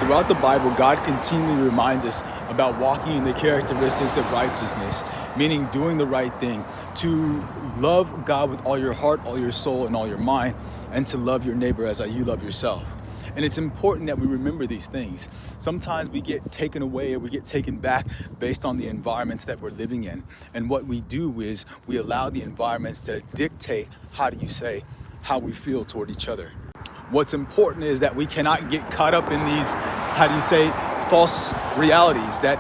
Throughout the Bible, God continually reminds us about walking in the characteristics of righteousness, meaning doing the right thing, to love God with all your heart, all your soul, and all your mind, and to love your neighbor as you love yourself. And it's important that we remember these things. Sometimes we get taken away or we get taken back based on the environments that we're living in. And what we do is we allow the environments to dictate, how we feel toward each other. What's important is that we cannot get caught up in these, false realities, that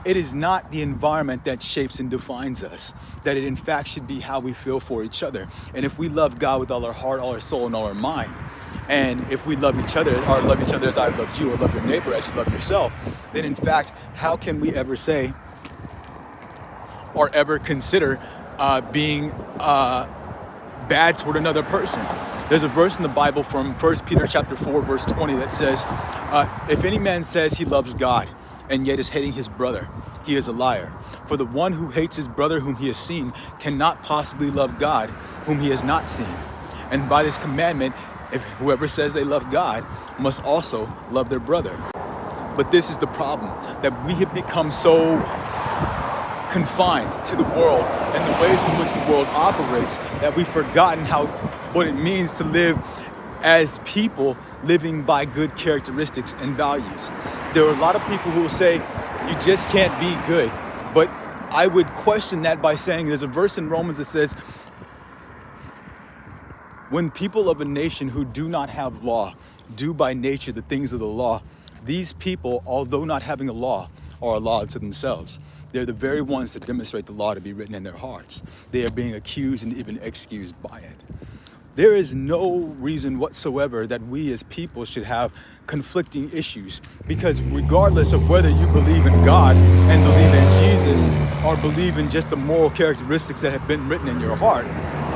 it is not the environment that shapes and defines us, that it in fact should be how we feel for each other. And if we love God with all our heart, all our soul, and all our mind, and if we love each other, or love each other as I loved you, or love your neighbor as you love yourself, then in fact, how can we ever say or ever consider being bad toward another person? There's a verse in the Bible from 1 Peter chapter 4, verse 20 that says, if any man says he loves God and yet is hating his brother, he is a liar. For the one who hates his brother whom he has seen cannot possibly love God whom he has not seen. And by this commandment, if whoever says they love God must also love their brother. But this is the problem, that we have become so confined to the world and the ways in which the world operates that we've forgotten what it means to live as people living by good characteristics and values. There are a lot of people who will say you just can't be good, but I would question that by saying there's a verse in Romans that says, when people of a nation who do not have law do by nature the things of the law, these people, although not having a law, are a law to themselves. They're the very ones that demonstrate the law to be written in their hearts. They are being accused and even excused by it. There is no reason whatsoever that we as people should have conflicting issues, because regardless of whether you believe in God and believe in Jesus or believe in just the moral characteristics that have been written in your heart,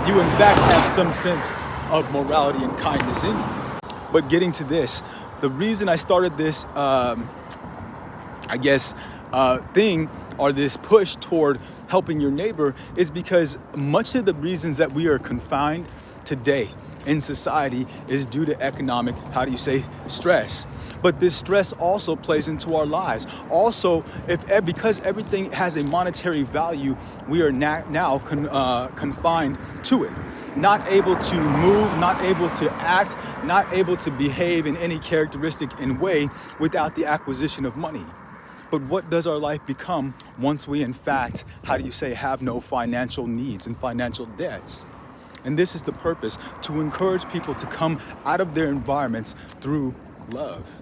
you in fact have some sense of morality and kindness in you. But getting to this, the reason I started this, thing, or this push toward helping your neighbor, is because much of the reasons that we are confined today in society is due to economic, stress. But this stress also plays into our lives. Also, because everything has a monetary value, we are now confined to it. Not able to move, not able to act, not able to behave in any characteristic and way without the acquisition of money. But what does our life become once we in fact, have no financial needs and financial debts? And this is the purpose, to encourage people to come out of their environments through love.